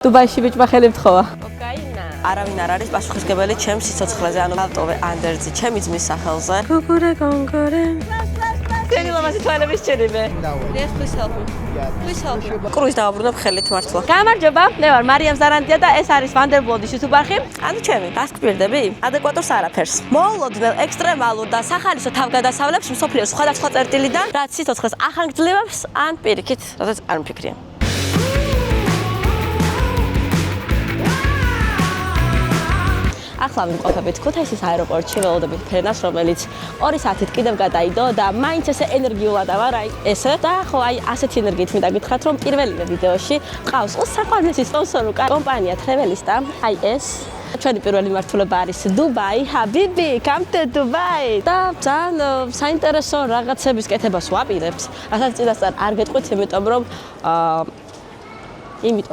დუბაიში ბიჭმა ხელი მთხოვა. კოკაინა. არავინ არ არის პასუხისმგებელი ჩემს სიცოცხლეზე, ანუ ავტოვე ანდერძი ჩემი ძმის სახელზე. გოგორე გონგორე. Teni lama სიტყვანების ჩერიმე. Yes, please help me. Please help me. კრუის დავაბრუნებ ხელით მართლა. გამარჯობა, მე ვარ მარიამ ზარანდია და ეს არის ვანდერბლოდის YouTube არხი. ანუ ჩემი, გასკვირდები? ადეკვატურს არაფერს. მოულოდნელ ექსტრემალურ და სახალისო თავგადასავლებს მსოფლიოს სხვადასხვა წერტილიდან, რაც სიცოცხლეს ახანგრძლივებს ან პირიქით, რასაც არ მფიქრია. ახლა ვიმყოფებით ქუთაისის აეროპორტში ველოდებით ფრენას, რომელიც 2 საათით კიდევ გადაიდო და მაინც ესე ენერგიულად ვარ, აი ესე და ხო აი ასეთი ენერგიით მინდა გითხრათ, რომ პირველივე ვიდეოში ყავს უსაყვარლესი სპონსორი კომპანია Travelista, აი ეს ჩვენი პირველი მართულება არის დუბაი, Habibi, come to Dubai. და ძალიან საინტერესო რაღაცების კეთებას ვაპირებთ. რასაც წინასწარ არ გეტყვით, იმიტომ რომ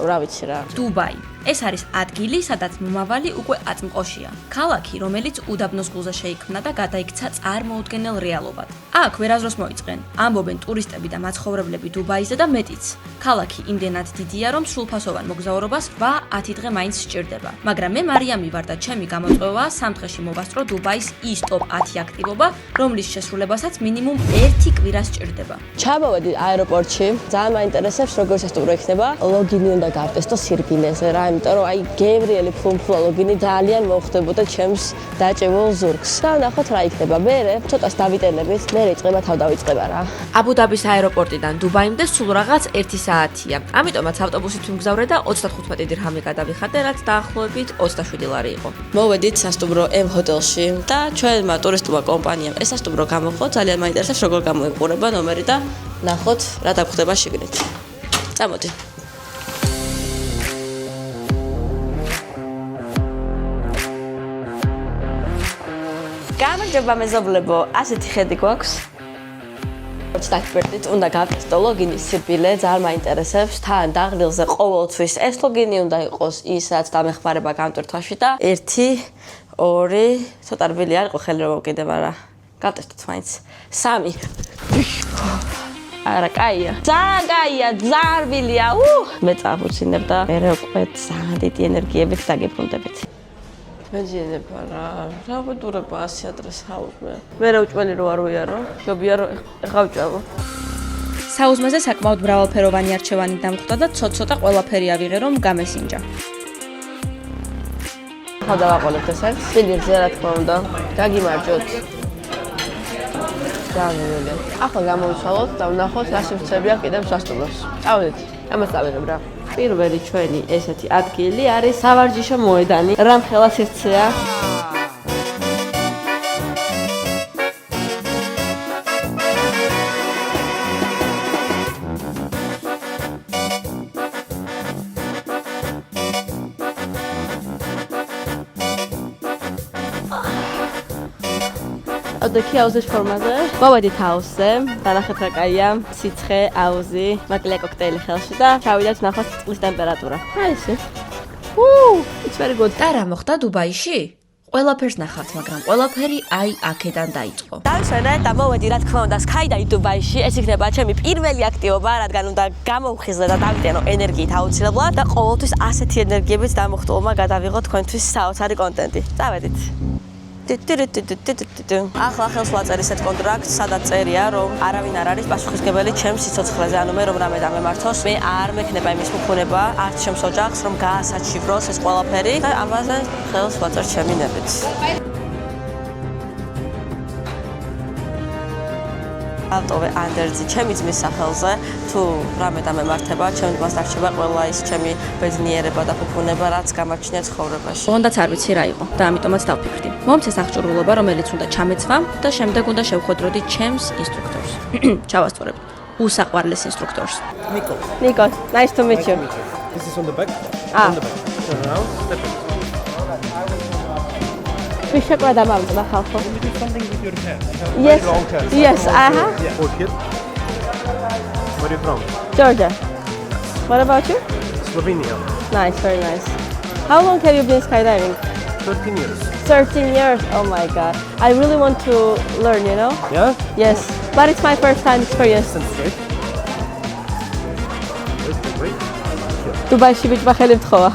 რა ვიცი რა. დუბაი. ეს არის ადგილი, სადაც მომავალი უკვე აწმყოშია. ქალაქი, რომელიც უდაბნოს გულზე შეიქმნა და გადაიქცა წარმოუდგენელ რეალობად. აქ ვერაზროს მოიწყენ. ამბობენ ტურისტები და მაცხოვრებლები დუბაიზე და მეტიც. ქალაქი იმდენად დიდია, რომ სრულფასოვან მოგზაურობას 8-10 დღე მაინც სჭირდება. მაგრამ მე მარიამი ვარ და ჩემი გამოწვევაა 3 დღეში მოვასწრო დუბაის ის ტოპ 10 აქტივობა, რომლის შესრულებასაც მინიმუმ 1 კვირა სჭირდება. ჩამოვედი აეროპორტში, ძალიან მაინტერესებს როგორ სასტუმრო იქნება. ლოგინი უნდა გავტესტო სირბილეზე რა, იმიტომ რომ აი გემრიელი ფლუმფლა ლოგინი ძალიან მოხდებოდა ჩემს დაჭებულ ზურგს. და ნახოთ რა იქნება. მე ცოტას დავიტელებით, მე იწყება თავდავიწყება რა. აბუ-დაბის აეროპორტიდან დუბაიმდე სულ რაღაც 1 საათია. ამიტომაც ავტობუსით ვიმგზავრე და 35 დირჰამი გადავიხადე, რაც დაახლოებით 27 ლარი იყო. მოვედით სასტუმრო M ჰოტელში და ჩვენმა ტურისტულმა კომპანიამ ეს სასტუმრო გამოხო, ძალიან მაინტერესებს როგორ გამოიყურება ნომერი და ნახოთ რა დაგხვდება შიგნით. წამოდი. გამარჯობა მეზობლებო, ასეთი ხედი გვაქვს. 30 უნდა გავტესტო ლოგინის სირბილე, ძალიან მაინტერესებს. თან დაღლილზე ყოველთვის ეს ლოგინი უნდა იყოს ის, რაც დამეხმარება გამტვირთვაში და 1, 2, ცოტა რბილი არ იყო ხელი რომ მოვკიდე, მაგრამ გავტესტოთ მაინც. 3. არა, კაია. ძალიან კაია, ძალიან რბილია. მე წავუცინებ და მე უკვე ძალიან დიდი ენერგიებით დაგებრუნდებით. მეძინება რა ვიდურება 100 ადრეს საუზმე. მე რა უჭველი რო არ ვიარო, მგებია რომ ეხა ვჭავო. საუზმეზე საკმაოდ მრავალფეროვანი არჩევანი დამხვდა და ცოტ-ცოტა ყველაფერი ავიღე რომ გამესინჯა. ხა დავაყოლეთ ეს არის სილირზე რა თქმა უნდა. გაგიმარჯოთ. ძალიან. ახლა გამოვიცვალოთ და ვნახოთ რა სივრცეებია კიდევ სასტუმროს. წავედით. ამას წავიღებ რა. პირველი ჩვენი ესეთი ადგილი არის სავარჯიშო მოედანი. რამხელა სივრცეა. Odeki აუზის ფორმაზე. მოვედით აუზზე, დანახეთ რა კაია, სიცხე, აუზი, მაკლია კოქტეილი ხელში და ჩავიდეთ ნახოთ წყლის ტემპერატურა. აი ესე. It's very good. და რა მოხდა დუბაიში? ყველაფერს ნახავთ, მაგრამ ყველაფერი აი აქედან დაიწყო. დავისვენე და მოვედი რა თქმა უნდა Skydive დუბაიში. ეს იქნება ჩემი პირველი აქტივობა, რადგან უნდა გამოვხიზლე და დავიტენო ენერგიით აუცილებლად და ყოველთვის ასეთი ენერგიებით დამოხტულმა გადავიღო თქვენთვის საოცარი კონტენტი. წავედით. ახლა ხელს ვაწერ ისეთ კონტრაქტს, სადაც წერია, რომ არავინ არ არის პასუხისმგებელი ჩემს სიცოცხლეზე, ანუ მე რომ რამე დამემართოს, მე არ მექნება იმის მქუნება, არც ჩემს ოჯახს, რომ გაასაჩივროს ეს ყველაფერი და ამაზე ხელს ვაწერ ჩემი ნებით. ავტოვე ანდერძი ჩემი ძმის სახელზე, თუ რამე დამემართება, ჩემ ძმას დარჩება ყველა ის ჩემი ბედნიერება და ფუფუნება, რაც გამარჩნია ცხოვრებაში. ოღონდაც არ ვიცი რა იყო და ამიტომაც დავფიქრდი. მომცეს აღჭურვილობა, რომელიც უნდა ჩამეცვა და შემდეგ უნდა შევხვედროდი ჩემს ინსტრუქტორს. ჩავასწორებ უსაყვარლეს ინსტრუქტორს. Nico, nice to meet you. This is on the back. Ah. On the back. Turn around. Step in. Fishekwa დამავიწყდა ხალხო. You do something with your hair. Yes. Very long hair. Yes, aha. Yeah. Hold here. Where are you from? Georgia. What about you? Slovenia. Nice, very nice. How long have you been skydiving? 13 years. 13 years. Oh my god. I really want to learn, you know? Yeah? Yes. But it's my first time experience. Stand straight. Wait. Here. დუბაიში ბიჭმა ხელი მთხოვა.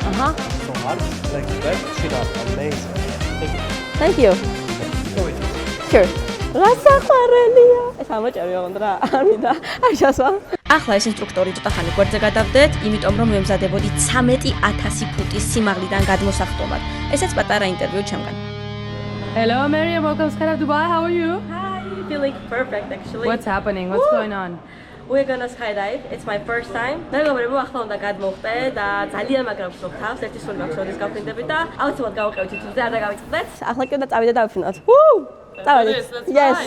აჰა. So hard, like that, chin up, amazing. Thank you. Go with it. Sure. რასაყარელია. ეს ამოჭარი ოღონდ რა. არ მინდა. არ ჩასვა. ახლა ეს ინსტრუქტორი ცოტა ხანი გვერდზე გადავდეთ, იმიტომ რომ მემზადებოდი 13,000 ფუტის სიმაღლიდან გადმოსახტომად. ესეც პატარა ინტერვიუ ჩემგან. Hello, Miriam. Welcome to Skydive Dubai. How are you? Hi, feeling perfect actually. What's happening? What's going on? We're gonna skydive. It's my first time. მეგობრებო, ახლა უნდა გადმოვხდე და ძალიან მაგრამ ვსვამ თავს. ერთი სული მაქვს როდის გავფრინდებით და აუცილებლად გავყევით თვითზე არ დაგავიწყდეთ. ახლა კი უნდა წავიდე და დავიფრინოთ. წავიდეთ. Yes.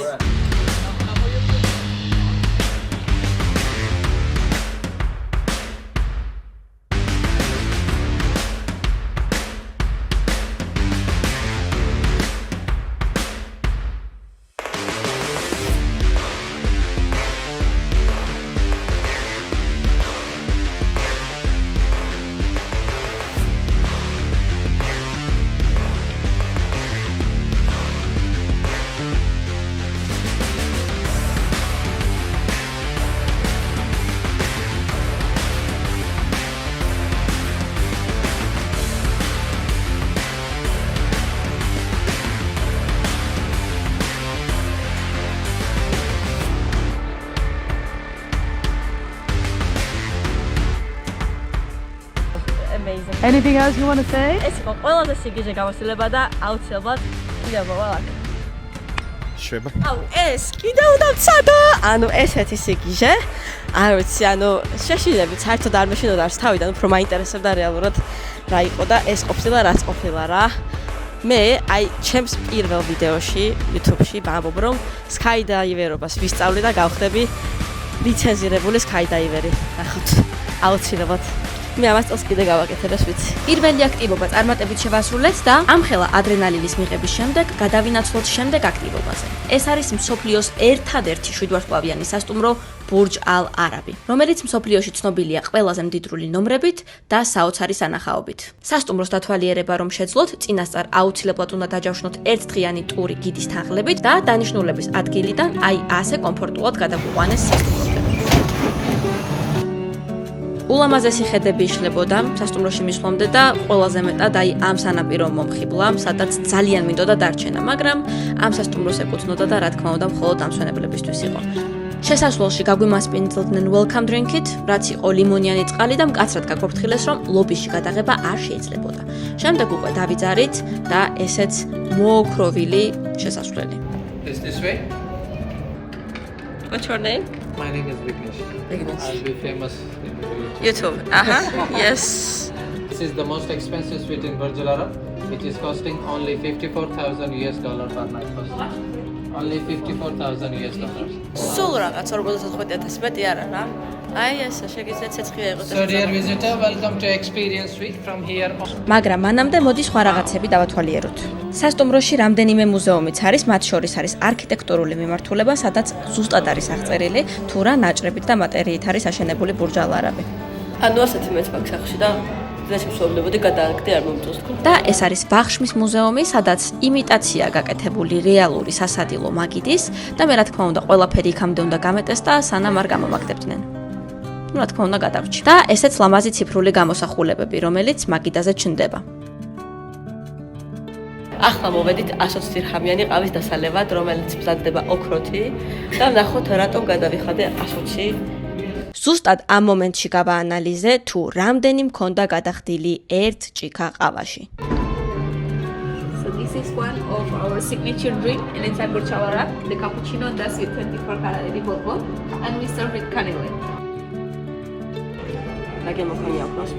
Amazing. Anything else you want to say? ეს იყო ყველაზე სიგიჟე გამოსილება და აუცილებლად კიდევ მოვალ. შვება. აუ, ეს კიდევ უნდა ვცადო. ანუ ესეთი სიგიჟე. არ ვიცი, ანუ შეშინებით საერთოდ არ მეშინოდა არც თავიდან, უფრო მაინტერესებდა რეალურად რა იყო და ეს ყოფილა რაც ყოფილა რა. მე აი ჩემს პირველ ვიდეოში YouTube-ში ვამბობ რომ skydiving-ობას ვისწავლე და გავხდები ლიცენზირებული skydiveri. ნახოთ, აუცილებლად. მე ამას წელს კიდე გავაკეთებ, ეს ვიცი. პირველი აქტივობა წარმატებით შევასრულეთ და ამხელა ადრენალინის მიღების შემდეგ გადავინაცვლოთ შემდეგ აქტივობაზე. ეს არის მსოფლიოს ერთადერთი შვიდვარსკვლავიანი სასტუმრო ბურჯ ალ არაბი, რომელიც მსოფლიოში ცნობილია ყველაზე მდიდრული ნომრებით და საოცარი სანახაობით. სასტუმროს დათვალიერება რომ შეძლოთ, წინასწარ აუცილებლად უნდა დაჯავშნოთ ერთდღიანი ტური გიდის თანხლებით და დანიშნულების ადგილიდან აი ასე კომფორტულად გადაგვიყვანეს სასტუმრომდე. ულამაზესი ხედები იშლებოდა სასტუმროში მისვლამდე და ყველაზე მეტად აი ამ სანაპირო მომხიბლა, სადაც ძალიან მინდოდა დარჩენა, მაგრამ ამ სასტუმროს ეკუთვნოდა და რა თქმა უნდა მხოლოდ ამსვენებლებისთვის იყო. შესასვლელში გაგვიმასპინძლდნენ welcome drink-ით, რაც იყო ლიმონიანი წყალი და მკაცრად გაგვაფრთხილეს, რომ ლობიში გადაღება არ შეიძლებოდა. შემდეგ უკვე დავიძარით და ესეც მოოქროვილი შესასვლელი. Is this way? What's your name? My name is Vignesh. Vignesh. I'll be famous in YouTube. YouTube. Yes. This is the most expensive suite in Burj Al Arab, which is costing only $54,000 per night. Only $54,000. სულ რაღაც 54,000 მეტი არა რა. აი ესე შეგიძლიათ ცეცხლია იყოს. So dear visitor, welcome to Experience Suite from here on. მაგრამ მანამდე მოდი სხვა რაღაცები დავათვალიეროთ. სასტუმროში რამდენიმე მუზეუმიც არის, მათ შორის არის არქიტექტურული მიმართულება, სადაც ზუსტად არის აღწერილი თუ რა ნაჭრებით და მატერიით არის აშენებული ბურჯ ალ არაბი. ანუ ასეთი მეც მაქვს სახში და დღეს ვსვამდებოდი გადააგდე არ მომწონს თქო. და ეს არის ბაღშმის მუზეუმი, სადაც იმიტაცია გაკეთებული რეალური სასადილო მაგიდის და მე რა თქმა უნდა ყველაფერი იქამდე უნდა გამეტეს და სანამ არ გამომაგდებდნენ. ну რა თქმა უნდა გადავრჩი. და ესეც ლამაზი ციფრული გამოსახულებები, რომელიც მაგიდაზე ჩნდება. ახლა მოვედით 120 დირჰამიანი ყავის დასალევად, რომელიც მზადდება ოქროთი და ვნახოთ რატომ გადავიხადე 120. ზუსტად ამ მომენტში გავაანალიზე თუ რამდენი მქონდა გადახდილი ერთ ჭიქა ყავაში. So this is one of our signature drink and it's a Burj Al Arab, the cappuccino that's with 24 karat bourbon and we serve with cannelle. Like მოხონია ოქროს.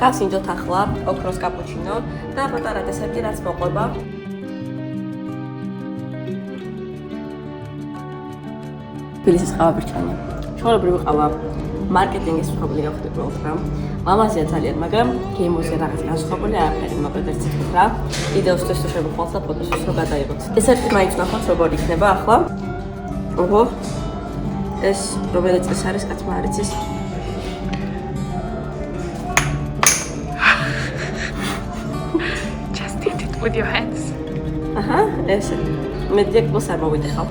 გასინჯოთ ახლა ოქროს კაპუჩინო და პატარა დესერტი რაც მოყვება. თბილისის ყავაბირჩანი. ჩვეულებრივი ყავა მარკეტინგის მსხვერპლი გავხდები უფრო. ლამაზია ძალიან, მაგრამ გეიმოზე რაღაც განსხვავებული არაფერი მოგედეთ ციფრით რა. ვიდეოსთვის თუ შემოხვალთ და ფოტოსთვის რო გადაიღოთ. დესერტი მაინც ნახოთ როგორ იქნება ახლა. ოჰო. ეს რომელიც ეს არის კაცმა არ იცის. Just eat it with your hands. ესე. მე დიაგნოზს არ მოვიდეხავ.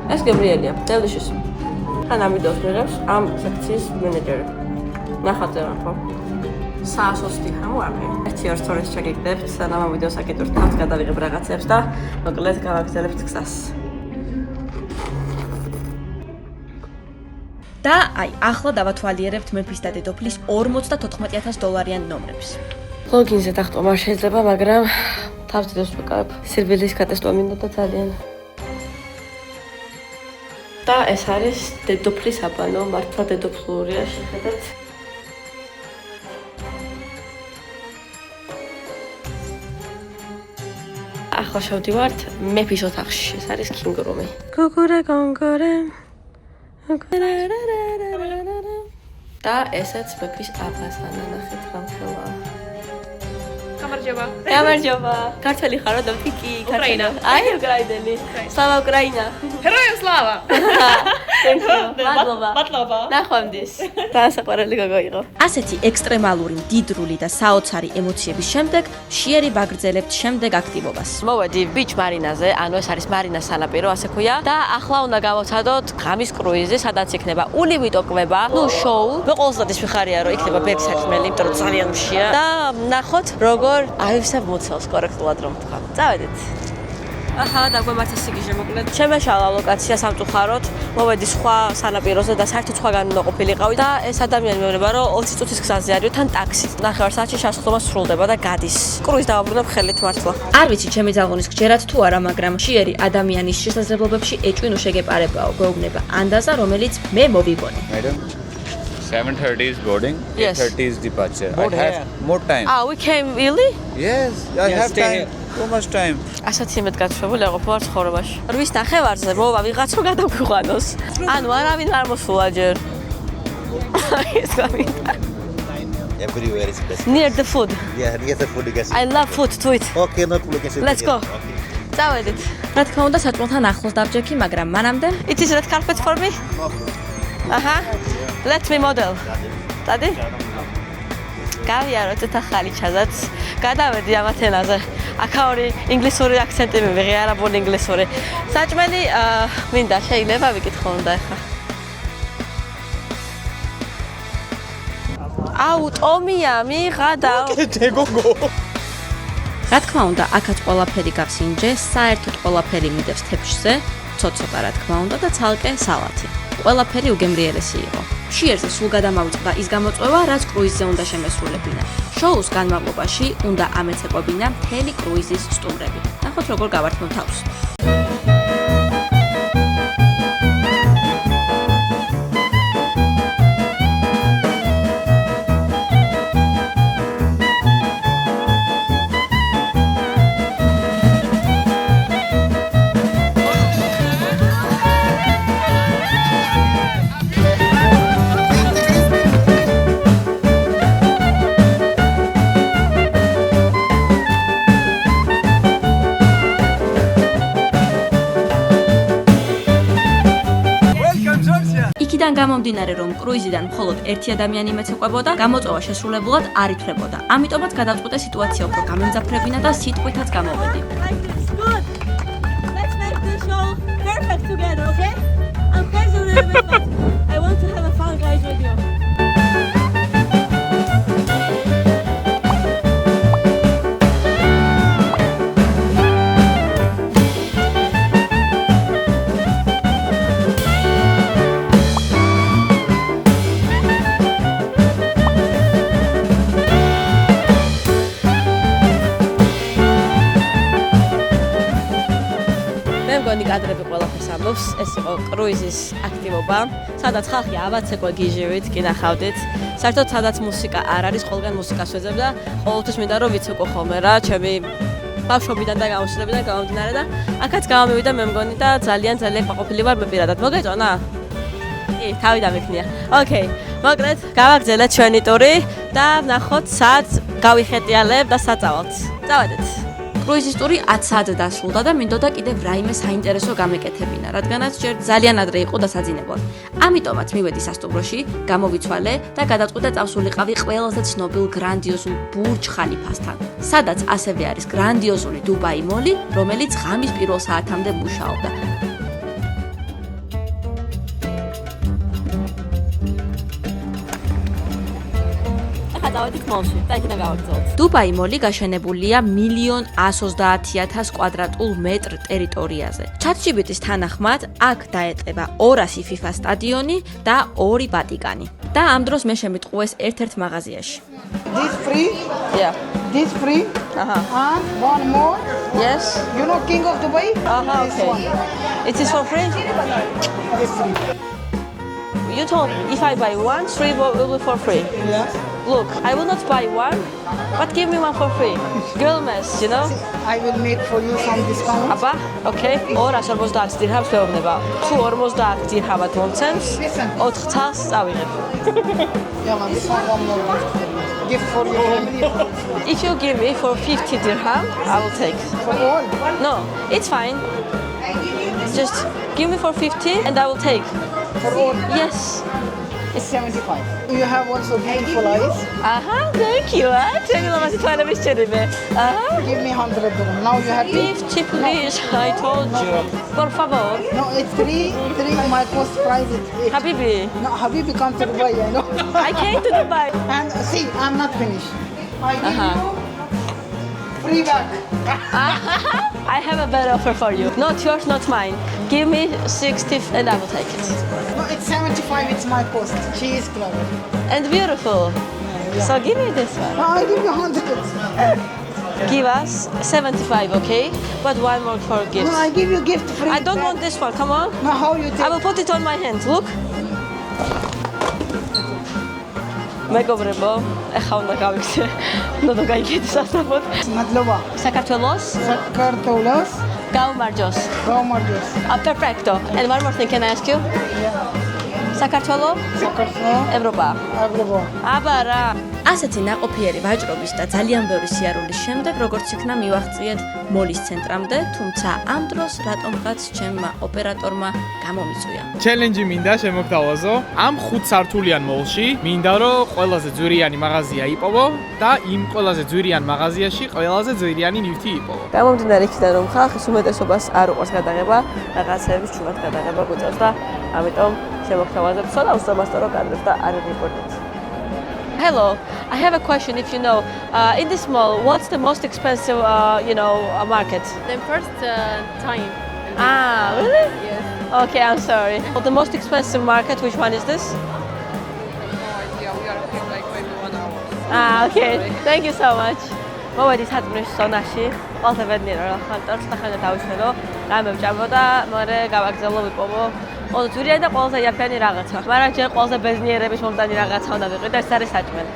ეს გებრიელია, delicious. ხან ამ ვიდეოს მიღებს ამ სექციის მენეჯერი. ნახატზე ხო? საასოსტი ხამოარფე. 1-2 თორეს შეგიგდებთ, სანამ ამ ვიდეოს აკეთებთ, თავს გადავიღებ რაღაცებს და მოკლედ გავაგრძელებთ გზას. და აი, ახლა დავათვალიერებთ მეფის და დედოფლის $44,000 ნომრებს. ლოგინზე დახტომა შეიძლება, მაგრამ თავს დიდოს ვიკავებ. სირბილის გატესტვა მინდა და ძალიან. და ეს არის დედოფლის აბანო, მართლა დედოფლურია, შეხედეთ. ახლა შევდივართ მეფის ოთახში. ეს არის king room-ი. გოგურე გონგორე. და ესეც მეფის აბასანა, ნახეთ რა ხელაა. გამარჯობა. ქართველი ხარო და ფიკი, უკრაინა. აი, უკრაინელი. სლავა უკრაინა. Героям слава! მადლობა. ნახვამდის. დაასაყვარელი გოგო იყო. ასეთი ექსტრემალური, მდიდრული და საოცარი ემოციების შემდეგ შიერი ბაგრძელებთ შემდეგ აქტივობას. მოვედი ბიჩ მარინაზე, ანუ ეს არის მარინას სანაპირო, ასე ქვია და ახლა უნდა გავაცადოთ ღამის კრუიზი, სადაც იქნება ულივიტო კვება, შოუ. მე ყოველთვის მიხარია, რომ იქნება ბერგი საქმელი, იმიტომ რომ ძალიან მშია და ნახოთ როგორ აივსებ მოცელს კორექტულად რომ თქვა. წავედით. აჰა, დაგვემართა სიგიჟე მოკლედ. შემეშალა ლოკაცია სამწუხაროდ, მოვედი სხვა სანაპიროზე და საერთოდ სხვაგან უნდა ყოფილიყავი და ეს ადამიანი მეუბნება, რომ 20 წუთის გზაზე არის, თან ტაქსით. 9 საათში შესაძლოა სრულდება და გადის. კრუიზ დავაბრუნებ ხელით მართლა. არ ვიცი, ჩემი ძალონის გჯერათ თუ არა, მაგრამ შიერი ადამიანის შესაძლებლობებში ეჭვი შეგეპარებაო, გვეუბნება ანდაზა, რომელიც მე მოვიგონე. Madam, 7:30 is boarding, Yes. 8:30 is departure. Board I have here. more time. We came really? Yes, I have stay time. So much time. ასეთი იმედ გაცვებული აყოფა ვარ ცხოვრებაში. რვის ნახევარზე მოვა ვიღაც რომ გადავგვიყვანოს. ანუ არავინ არ მოსულა ჯერ. ეს გამინდა. Everywhere is best. Near the food. Yeah, near the food you can see. I love food to eat. Okay, no problem. You can sit Let's here. go. Okay. წავედით. რა თქმა უნდა, საწმელთან ახლოს დავჯექი, მაგრამ მანამდე It is red carpet for me. აჰა. Let me model. დადი? გავიაროთ ეს ახალი ჩაზაც. გადავედი ამ ათენაზე. აქაური ინგლისური აქცენტი მივიღე, არაბული ინგლისური. საჭმელი მინდა შეიძლება ვიკითხო უნდა ახლა. აუ, ტომია, მიღადა. რა თქმა უნდა, აქაც ყველაფერი გავსინჯე, საერთოდ ყველაფერი მიდევს თეფშზე, ცოტ-ცოტა რა თქმა უნდა და ცალკე სალათი. ყველაფერი უგემრიელესი იყო. შიერზე სულ გადამავიწყდა ის გამოწვევა, რაც კრუიზზე უნდა შემესრულებინა. შოუს განმავლობაში უნდა ამეცეკვებინა მთელი კრუიზის სტუმრები. ნახოთ როგორ გავართმევ თავს. იქიდან გამომდინარე, რომ კრუიზიდან მხოლოდ ერთი ადამიანი მეცეკვებოდა, გამოწვევა შესრულებულად არ ითვლებოდა. ამიტომაც გადავწყვიტე სიტუაცია უფრო გამემძაფრებინა და სიტყვითაც გამოვედი. Let's make this show perfect together, okay? I'm crazy a little bit, but I want to have a fun guys with you. კადრები ყველაფერს ამბობს, ეს იყო კრუიზის აქტივობა, სადაც ხალხი ავაცეკვე გიჟივით, კი ნახავდით. საერთოდ სადაც მუსიკა არ არის, ყველგან მუსიკას ვეძებ და ყოველთვის მინდა რომ ვიცეკვო ხოლმე რა, ჩემი ბავშვობიდან და გამოსვლებიდან გამომდინარე და აქაც გამომივიდა მე მგონი და ძალიან ყვაყოფილი ვარ მე პირადად. მოგეწონა? კი, თავი დამიქნია. ოკეი, მოკლედ, გავაგრძელეთ ჩვენი ტური და ნახოთ სად გავიხეტიალებ და საწავალთ. წავედით. კრუიზის ტური 10 საათზე დასრულდა და მინდოდა კიდევ რაიმე საინტერესო გამეკეთებინა, რადგანაც ჯერ ძალიან ადრე იყო დასაძინებლად. ამიტომაც მივედი სასტუმროში, გამოვიცვალე და გადაწყვიტე წავსულიყავი ყველაზე ცნობილ გრანდიოზულ ბურჯ ხალიფასთან, სადაც ასევე არის გრანდიოზული დუბაი მოლი, რომელიც ღამის პირველ საათამდე მუშაობდა. დუბაი მოლი გაშენებულია 1,130,000 კვადრატულ მეტრ ტერიტორიაზე. ChatGPT-ის თანახმად, აქ დაეტყება 200 FIFA სტადიონი და 2 ვატიკანი. და ამ დროს მე შემიტყუეს ერთ-ერთ მაღაზიაში. This free? Yeah. This free? And one more? Yes. You know King of Dubai? This Okay. one. It is for free? This free. You told me if I buy one, 3 will be for free. Yes. Look, I will not buy one, but give me one for free. Girl mess, you know? I will make for you some discount. აბა, okay. 250 დირჰამს მეუბნება. თუ 50 დირჰამად მომცემს, 4 წელს წავიღებ. Yeah, this one more gift for your family. If you give me for 50 dirham, I will take. For all? No, it's fine. Just give me for 50 and I will take. For all? Yes. It's 75. You have also beautiful eyes. Thank you. Thank you. Give me 100 dirham. Now you have 50 please, I told you. Por favor. No, it's three my cost price is 8. Habibi, No, Habibi come to Dubai, I know. I came to Dubai. And see, I'm not finished. I give you free bag. I have a better offer for you. Not yours, not mine. Give me 60 and I will take it. No, it's 75, it's my cost. She is clever. And beautiful. So give me this one. No, I give you 100. Give us 75, okay? But one more for No, gifts. I give you gift free. I don't want this one. Come on. No, how you I take? will put it on my hand. Look. მეგობრებო, ეხლა უნდა გავიქცე. ნუ გაიგეთ სასწაულად. Madloba. საქართველოს Sakartolos. გაუმარჯოს. Romarjos. Perfecto. And one more thing, can I ask you? საქართველო Sakartolo. ევროპა. Agrebo. აბა რა. ასეთი ნაყოფიერი ვაჭრობის და ძალიან ბევრი სიარულის შემდეგ, როგორც იქნა მივაღწიეთ მოლის ცენტრამდე, თუმცა ამ დროს რატომღაც ჩემმა ოპერატორმა გამომიწვია. ჩელენჯი მინდა შემოგთავაზო. ამ 5 სართულიან მოლში მინდა რომ ყველაზე ძვირიანი მაღაზია იპოვო და იმ ყველაზე ძვირიან მაღაზიაში ყველაზე ძვირიანი ნივთი იპოვო. გამომდინარე იქიდან რომ ხალხის უმეტესობას არ უყვარს გადაღება, რაღაცეების ჩუმად გადაღება გვიწევს და ამიტომ შემოგთავაზებ სოლა უსწრაფასწორო კადრებს და არ ვიპორტეთ. Hello, I have a question. If you know, in this mall, what's the most expensive, market? The first time. Really? Yes. Okay, I'm sorry. Well, the most expensive market, which one is this? No idea. We are here like maybe 1 hour. Okay. Thank you so much. მოვედი საწმრის ზონაში, ყველაზე ბედნიერო რა ხარ, ტორცნახანდა დავიშველო, რამე ვჭამო და მერე გავაგზავნო ვიპოვო. ყველაზე ძვირიანი და ყველაზე იაფიანი რაღაცა. მაგრამ ჯერ ყველაზე ბედნიერების მომდანი რაღაცა უნდა ვიყიდე, ეს არის საჭმელი.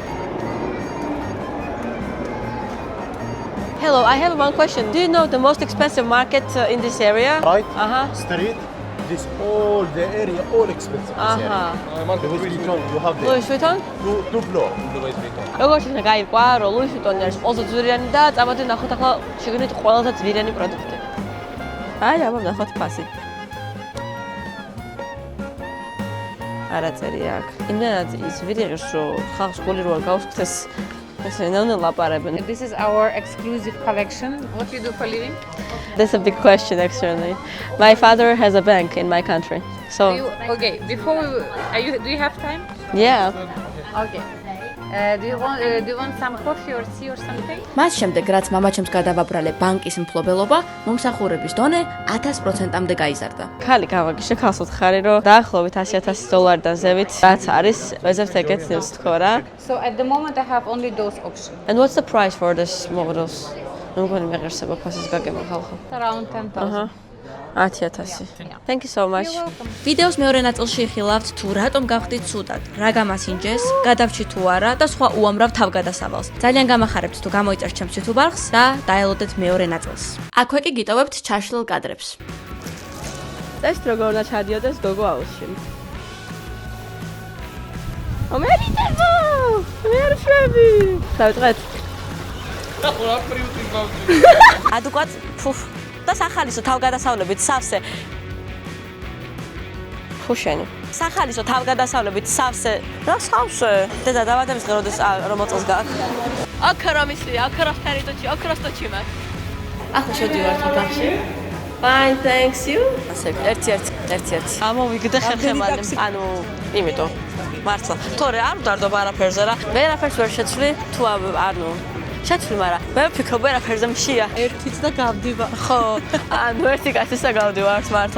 Hello, I have one question. Do you know the most expensive market in this area? Right? Street. This all the area, all expensive. Louis Vuitton, you have there. Louis Vuitton? Two floor. Louis Vuitton. როგორც ისე გაირკვა, რომ Louis Vuitton არის ყველაზე ძვირიანი და წამოდი ნახოთ ახლა შეგნით ყველაზე ძვირიანი პროდუქტი. აი, აბა ნახოთ ფასი. არაწერი აქ. იმდანაც ის ვიდიღეს, რომ ხალხს გული რო არ გაუსკეთეს ესე ნელ-ნელ ლაპარებენ. This is our exclusive collection. What do you do for living? That's a big question actually. My father has a bank in my country. So, Okay, do you have time? yeah. Okay. Do you want some coffee or tea or something? მას შემდეგ, რაც მამაჩემს გადავაბრალე ბანკის მფლობელობა, მომსახურების დონე 1000%-ამდე გაიზარდა. ხალი გავაგიშე ხალხს უთხარი, რომ დაახლოებით $100,000-დან ზევით რაც არის, ვეძებთ ეგეთ ნილს თქო რა. So at the moment I have only those options. And what's the price for this models? მგონი მეღერსება ფასის გაგება ხალხო. Around 10,000. 10,000. Thank you so much. ვიდეოს მეორე ნაწილში იხილავთ თუ რატომ გავხდით ცუდად, რა გამასინჯეს, გადავრჩით თუ არა და სხვა უამრავ თავგადასავალს. ძალიან გამახარებთ თუ გამოიწერთ ჩემს YouTube არხს და დაელოდეთ მეორე ნაწილს. აქვე კი გიტოვებთ ჩაშლილ კადრებს. ეს როგორ უნდა ჩადიოდეს გოგო აუზში. მერიტებო! მერფები! დავიწყეთ. რა პრიუტი ბავშვი. ადუკვატ ფუფ და სახალისო თავგადასავლებით სავსე ხუშენი სახალისო თავგადასავლებით სავსე რა სავსე დედა დავადების ღეროდეს რომ წელს გააქვს აკრამისი აკრასტერიტოჩი აკრასტოჩი მაგ ახლა შევდივართ ოთახში Fine, thanks you. ასე ერთი. ამოვიგდე ხერხემალი. ანუ იმიტომ მართლა. თორე არ ვდარდობ არაფერზე რა. ვერაფერს ვერ შეცვლი თუ ანუ შეცვლი, მაგრამ მე ვფიქრობ ვერაფერზე მშია. ერთიც და გავდივარ. ხო, ანუ ერთი კაცის და გავდივართ მართლა.